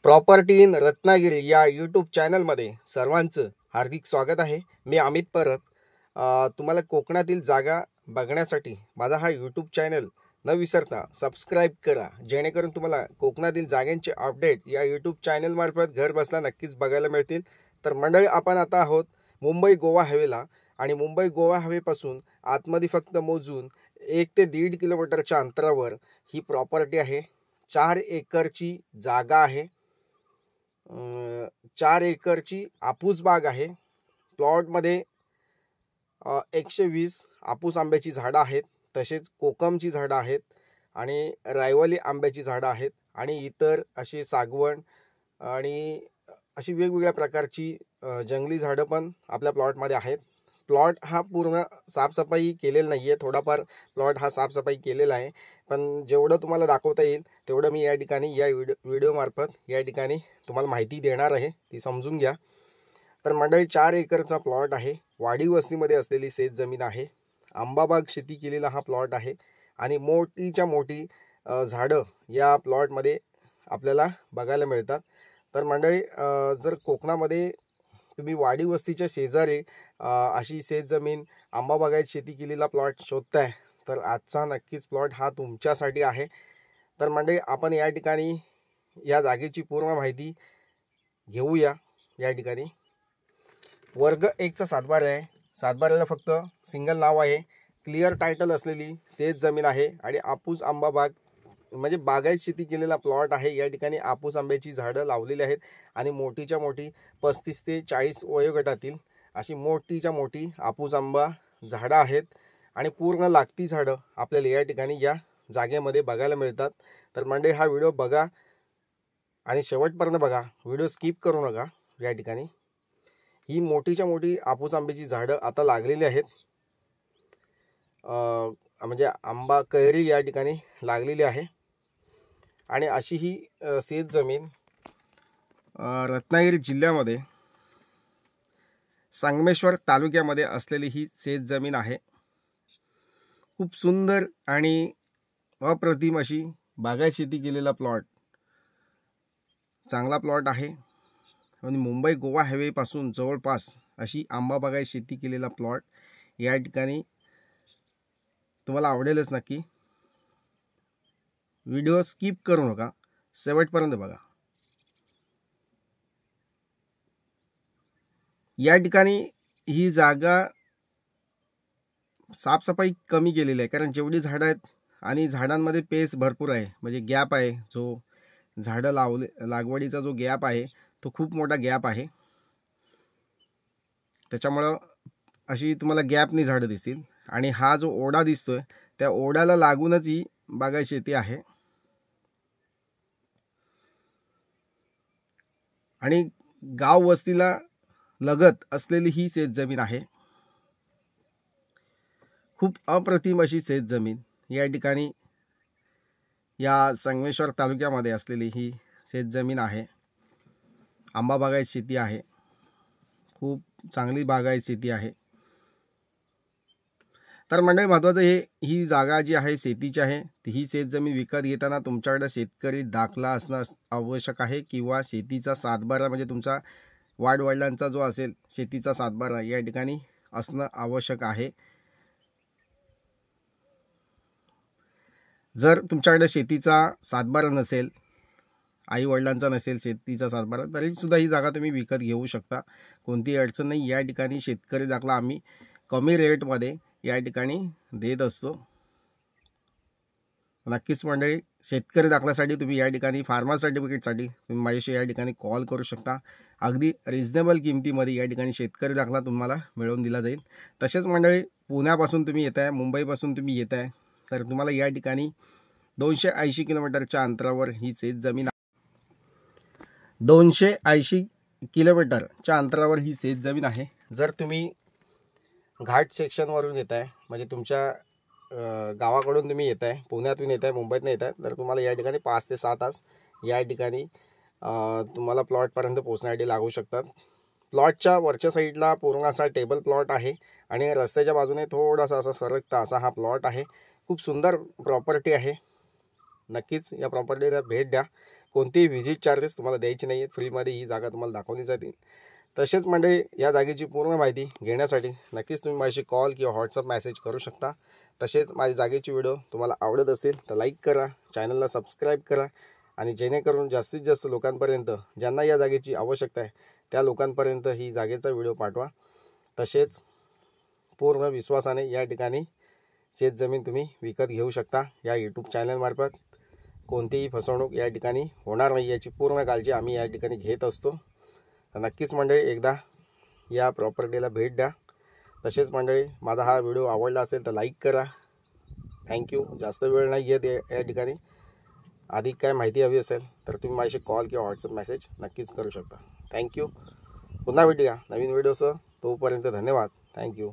Property in Ratnagiri या YouTube चॅनलमध्ये सर्वांचं हार्दिक स्वागत आहे। मी अमित परब। तुम्हाला कोकणातील जागा बघण्यासाठी माझा हा यूट्यूब चॅनल न विसरता सबस्क्राईब करा, जेणेकरून तुम्हाला कोकणातील जागांचे अपडेट या यूट्यूब चॅनलमार्फत घर बसल्या नक्कीच बघायला मिळतील। तर मंडळी, आपण आता आहोत मुंबई गोवा हायवेला आणि मुंबई गोवा हायवेपासून आतमध्ये फक्त मोजून 1 ते 1.5 किलोमीटरच्या अंतरावर ही प्रॉपर्टी आहे। 4 एकरची जागा आहे। 4 एकरची आपूस बाग आहे। प्लॉटमध्ये 120 आपूस आंब्याची झाडं आहेत, तसेच कोकमची झाडं आहेत आणि रायवली आंब्याची झाडं आहेत आणि इतर अशी सागवण आणि अशी वेगवेगळ्या प्रकारची जंगली झाडं पण आपल्या प्लॉटमध्ये आहेत। प्लॉट हा पूर्ण साफसफाई केलेला नाही आहे, थोडाफार प्लॉट हा साफसफाई केलेला आहे, पण जेवढं तुम्हाला दाखवता येईल तेवढं मी या ठिकाणी या व्हिडिओमार्फत या ठिकाणी तुम्हाला माहिती देणार आहे, ती समजून घ्या। तर मंडळी, 4 एकरचा प्लॉट आहे, वाडी वस्तीमध्ये असलेली शेत जमीन आहे, आंबाबाग शेती केलेला हा प्लॉट आहे आणि मोठीच्या मोठी झाडं या प्लॉटमध्ये आपल्याला बघायला मिळतात। तर मंडळी, जर कोकणामध्ये तुम्ही वाडी वस्तीच्या शेजारी अशी शेत जमीन आंबाबागायत शेती केलेला प्लॉट शोधताय तर आजचा नक्कीच प्लॉट हा तुमच्यासाठी आहे। तर मंडळी, आपण या ठिकाणी या जागेची पूर्ण माहिती घेऊया। या ठिकाणी वर्ग 1चा सातबारा आहे, सातबाऱ्याला फक्त सिंगल नाव आहे, क्लिअर टायटल असलेली शेत जमीन आहे आणि आपूस आंबा बाग म्हणजे बागायत शेती केलेला प्लॉट आहे। या ठिकाणी आपूस आंब्याची झाडं लावलेली आहेत आणि मोठीच्या मोठी 35 ते 40 वयोगटातील अशी मोठीच्या मोठी आपूस आंबा झाडं आहेत आणि पूर्ण लागती झाडं आपल्याला या ठिकाणी या जागेमध्ये बघायला मिळतात। तर मंडळी, हा व्हिडिओ बघा आणि शेवटपर्यंत बघा, व्हिडिओ स्किप करू नका। या ठिकाणी ही मोठीच्या मोठी आपूस आंब्याची झाडं आता लागलेली आहेत, म्हणजे आंबा कैरी या ठिकाणी लागलेली आहे आणि अशी ही शेत जमीन रत्नागिरी जिल्ह्यामध्ये संगमेश्वर तालुक्यामध्ये असलेली ही शेत जमीन आहे। खूप सुंदर आणि अप्रतिम अशी बागायत शेती केलेला प्लॉट, चांगला प्लॉट आहे आणि मुंबई गोवा हायवेपासून जवळपास अशी आंबा बागायत शेती केलेला प्लॉट या ठिकाणी तुम्हाला आवडेलच नक्की। व्हिडिओ स्किप करू नका, शेवटपर्यंत बघा। या ठिकाणी ही जागा साफसफाई कमी केलेली आहे, कारण जेवढी झाडं आहेत आणि झाडांमध्ये पेस भरपूर आहे, म्हणजे गॅप आहे, जो झाडं लागवडीचा जो गॅप आहे तो खूप मोठा गॅप आहे, त्याच्यामुळं अशी तुम्हाला गॅपनी झाडं दिसतील आणि हा जो ओढा दिसतोय त्या ओढ्याला लागूनच ही बागायत शेती आहे आणि गाव वस्तीला लगत असलेली ही शेत जमीन आहे। खूप अप्रतिम अशी शेत जमीन या ठिकाणी या संगमेश्वर तालुक्यामध्ये असलेली ही शेत जमीन आहे। आंबा बागायत शेती आहे, खूप चांगली बागायत शेती आहे। तर मंडळी, महत्त्वाचं ही जागा जी आहे शेतीची आहे, ही शेत जमीन विकत घेताना तुमच्याकडे शेतकरी दाखला असणं आवश्यक आहे किंवा शेतीचा सातबारा म्हणजे तुमचा वाडवडिलांचा जो असेल शेतीचा सातबारा या ठिकाणी असणं आवश्यक आहे। जर तुमच्याकडे शेतीचा सातबारा नसेल, आई वडिलांचा नसेल शेतीचा सातबारा, तरी सुद्धा ही जागा तुम्ही विकत घेऊ शकता, कोणतीही अडचण नाही। या ठिकाणी शेतकरी दाखला आम्ही कमी रेटमध्ये या ठिकाणी देत असतो। नक्कीच मंडळी, शेतकरी दाखल्यासाठी तुम्ही या ठिकाणी फार्मर सर्टिफिकेटसाठी तुम्ही माझ्याशी या ठिकाणी कॉल करू शकता। अगदी रिजनेबल किमतीमध्ये या ठिकाणी शेतकरी दाखला तुम्हाला मिळवून दिला जाईल। तसेच मंडळी, पुण्यापासून तुम्ही येत आहे, मुंबईपासून तुम्ही येत आहे, तर तुम्हाला या ठिकाणी 280 किलोमीटरच्या अंतरावर ही शेत जमीन 280 किलोमीटरच्या अंतरावर ही शेत जमीन आहे। जर तुम्ही घाट सेक्शनवरून येत आहे, म्हणजे तुमच्या गावाकडून तुम्ही येत आहे, पुण्यातून येत आहे, मुंबईतून येत आहे, तर तुम्हाला या ठिकाणी 5 ते 6 तास या ठिकाणी तुम्हाला प्लॉटपर्यंत पोहोचण्यासाठी लागू शकतात। प्लॉटच्या वरच्या साईडला पूर्ण असा टेबल प्लॉट आहे आणि रस्त्याच्या बाजूने थोडासा असा सरकता असा हा प्लॉट आहे। खूप सुंदर प्रॉपर्टी आहे, नक्कीच या प्रॉपर्टीला भेट द्या। कोणतेही व्हिजिट चार्जेस तुम्हाला द्यायचे नाही आहेत. फ्रीमध्ये ही जागा तुम्हाला दाखवली जातील. तसेच मंडळी, या जागेची पूर्ण माहिती घेण्यासाठी नक्कीच तुम्ही माझ्याशी कॉल किंवा व्हॉट्सअप मेसेज करू शकता. तसेच माझी जागेची व्हिडिओ तुम्हाला आवडत असेल तर लाईक करा, चॅनलला सबस्क्राईब करा आणि जेणेकरून जास्तीत जास्त लोकांपर्यंत, ज्यांना या जागेची आवश्यकता आहे त्या लोकांपर्यंत ही जागेचा व्हिडिओ पाठवा. तसेच पूर्ण विश्वासाने या ठिकाणी शेतजमीन तुम्ही विकत घेऊ शकता. या यूट्यूब चॅनलमार्फत कोणतीही फसवणूक या ठिकाणी होणार नाही याची पूर्ण काळजी आम्ही या ठिकाणी घेत असतो. तर नक्कीच मंडळी, एकदा या प्रॉपर्टीला भेट द्या. तसेच मंडळी, माझा हा व्हिडिओ आवडला असेल तर लाईक करा. थँक्यू. जास्त वेळ नाही घेत या ठिकाणी. अधिक काय माहिती हवी असेल तर तुम्ही माझ्याशी कॉल किंवा व्हॉट्सअप मेसेज नक्कीच करू शकता. थँक्यू. पुन्हा भेटूया नवीन व्हिडिओसह. तोपर्यंत धन्यवाद. थँक्यू.